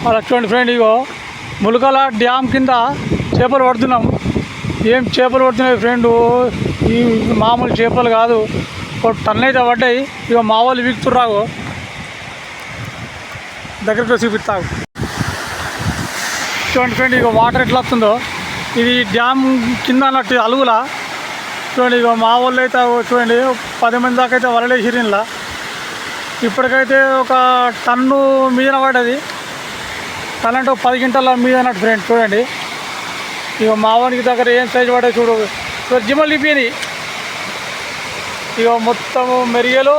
అలా చూడండి ఫ్రెండ్, ఇగో ములకల డ్యామ్ కింద చేపలు పడుతున్నాం. ఏం చేపలు పడుతున్నాయి ఫ్రెండ్, ఈ మామూలు చేపలు కాదు, ఒక టన్ను అయితే పడ్డాయి. ఇక మా వాళ్ళు వీక్తుర్రాగు దగ్గరికి చూపిస్తావు. చూడండి ఫ్రెండ్, ఇక వాటర్ ఎట్లా వస్తుందో, ఇది డ్యామ్ కింద అన్నట్టు అలుగులా. చూడండి ఇక మా వాళ్ళు అయితే చూడండి 10 మంది దాకా అయితే వలలేసిరు. ఇలా ఇప్పటికైతే ఒక టన్ను మీద పడ్డది. టన్ అంటే 10 క్వింటాల మీద అన్నట్టు ఫ్రెండ్. చూడండి ఇక మా వానికి దగ్గర ఏం సైజు పడ్డాయి చూడు, జిమ్మలు లిపిని. ఇక మొత్తము మెరిగలు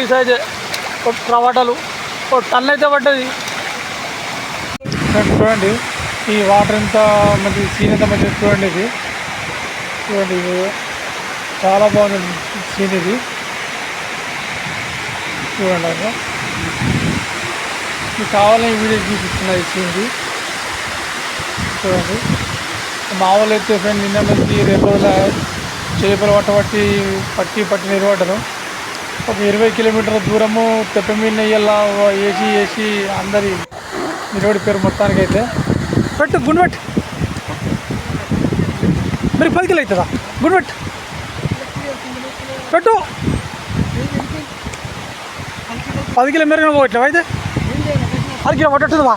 ఈ సైజే రవాటలు ఒక టన్ అయితే పడ్డది. చూడండి ఈ వాటర్ ఎంత మంచి సీన్, ఎంత మంచి చూడండి. ఇది చూడండి, ఇది చాలా బాగుంది సీన్. ఇది చూడండి, అక్కడ మీకు కావాలని వీడియో చూపిస్తున్నా ఈ సీన్ది. చూడండి మా వాళ్ళు అయితే ఫ్రెండ్ నిన్న నుంచి 2 రోజుల చేపలు పట్టి నిలబడ్డారు. ఒక 20 కిలోమీటర్ల దూరము తెప్ప మీద నెయ్యల్లా వేసి అందరి నిలబడిపోయారు. మొత్తానికి అయితే పెట్టు గుండెట్టు మరి 10 కిలో అవుతుందా? గుండెట్టు పెట్టు 10 కిలో మెరుగు పోవట్లేవు. అయితే 6 కిలో పట్టదు బా,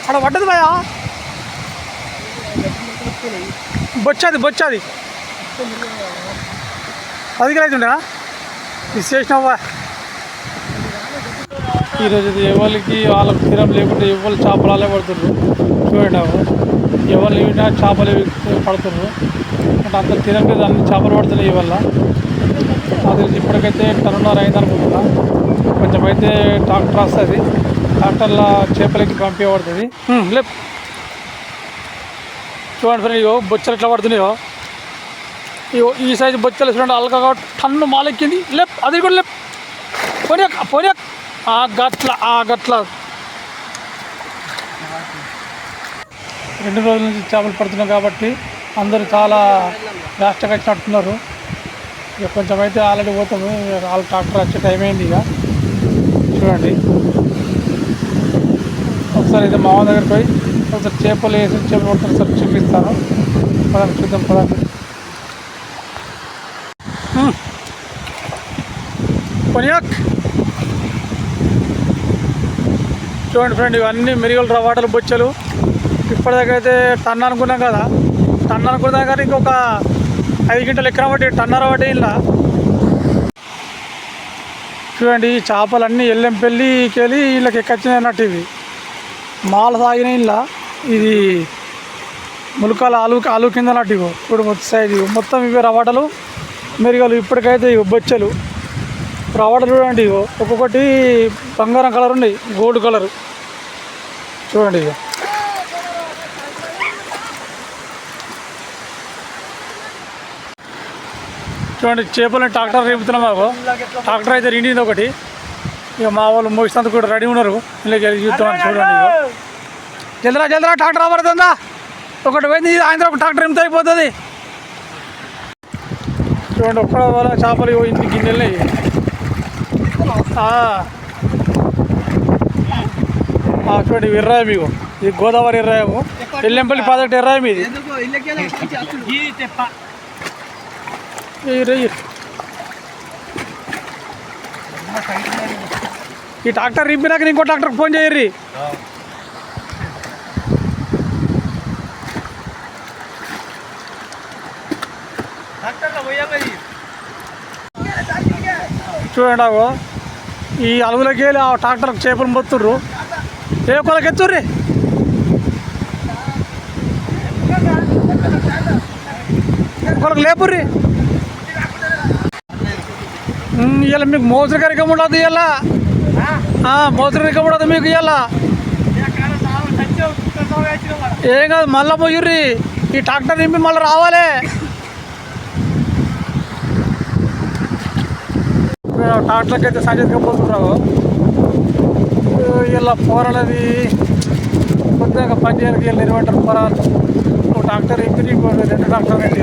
అక్కడ పట్టదు బాయా. బొచ్చాది 10 కిలో అవుతుండేనా మిస్ చేసినావా? ఈరోజు ఎవరికి వాళ్ళకి స్థిరం లేకుంటే ఎవరు చేపలాలే పడుతున్నారు. చూడండి ఎవరు లేవినా చేపలు పడుతున్నారు అంటే అంత స్థిరం లేదు, అన్ని చేపలు పడుతున్నాయి. ఇవల్ల నాకు తెలిసి ఇప్పటికైతే 1.5 టన్నులు అయింది అనుకుంటున్నా. కొంచెం అయితే ట్రాక్టర్ వస్తుంది, ట్రాక్టర్లో చేపలకి పంపించబడుతుంది. లేపు చూడండి ఫ్రెండ్, ఇగో బొచ్చలు ఎట్లా పడుతున్నాయో. ఇగో ఈ సైజు బొచ్చలు చూడండి, అల్కగా టన్ను మాలెక్కింది. లేప్ అది కూడా లేప్ పోనీ గట్ల 2 రోజుల నుంచి చేపలు పడుతున్నాయి కాబట్టి అందరూ చాలా రాష్ట్రంగా వచ్చినట్టున్నారు. ఇక కొంచెం అయితే ఆల్రెడీ పోతాము, వాళ్ళ ట్రాక్టర్ వచ్చే టైం అయింది. ఇక చూడండి ఒకసారి అయితే మామ దగ్గరికి పోయి ఒకసారి చేపలు పడుతున్న సార్ చూపిస్తాను. పదండి చూద్దాం, పదండి. కొనియాక్ చూడండి ఫ్రెండ్, ఇవన్నీ మెరిగలు రవాటలు బొచ్చలు. ఇప్పటిదాకా అయితే టన్ అనుకున్నాం కదా, టన్ అనుకున్నాం కానీ ఇంకొక 5 గంటలు ఎక్కడ పట్టి టన్నర పట్టి. ఇలా చూడండి ఈ చేపలన్నీ ఎల్లెంపల్లికి వెళ్ళి వీళ్ళకి ఎక్కొచ్చినాయి అన్నట్టు. ఇవి మాల సాగిన ఇలా ఇది ములకాల ఆలు కింద అన్నట్టు. ఇగో ఇప్పుడు సైజు మొత్తం ఇవి రవాటలు మెరిగలు. ఇప్పటికైతే ఇవి బొచ్చలు రవాటలు చూడండి. ఇగో ఒక్కొక్కటి బంగారం కలర్ ఉన్నాయి, గోల్డ్ కలరు. చూడండి ఇక చూడండి చేపలని ట్రాక్టర్ రేపుతున్నాం. మాకు ట్రాక్టర్ అయితే రెండింది ఒకటి. ఇక మా వాళ్ళు మోసినందుకు కూడా రెడీ ఉన్నారు. ఇళ్ళకి వెళ్ళి చూద్దామని. చూడండి ఇక జల్దరా ట్రాక్టర్ పడుతుందా? ఒకటి పోయింది, ఆయన ఒక ట్రాక్టర్ ఎంత అయిపోతుంది. చూడండి ఒక్కడ వాళ్ళ చేపలు ఇంటికి గిన్నెలు. చూడండి ఎర్రాయి మీకు, ఇది గోదావరి ఎర్రాయము, ఎల్లెంపల్లి ప్రాజెక్ట్ ఎర్రాయి మీది. ఈ ట్రాక్టర్ రింపినాక ఇంకో ట్రాక్టర్కి ఫోన్ చేయర్రి. చూడండి ఈ అలుగులకి వెళ్ళి ఆ ట్రాక్టర్కి చేపలు మొత్తుర్రు. ఏ కొలకి ఎత్తుర్రి. కొలకు లేపుర్రి. ఇవాళ మీకు మోసరి కరికం ఉండదు. ఇవాళ మోసరి కరికం ఉండదు మీకు. ఇవాళ ఏం కాదు, మళ్ళీ పోయిర్రి. ఈ ట్రాక్టర్ నింపి మళ్ళీ రావాలి. ట్రాక్టర్కి అయితే సంజయ్ పోతున్నావు. ఇలా పోరాలది కొద్దిగా పని చేయాలి. వీళ్ళు 20 పోరాలు. ఒక ట్రాక్టర్ ఇంపి 2 ట్రాక్టర్ కట్టి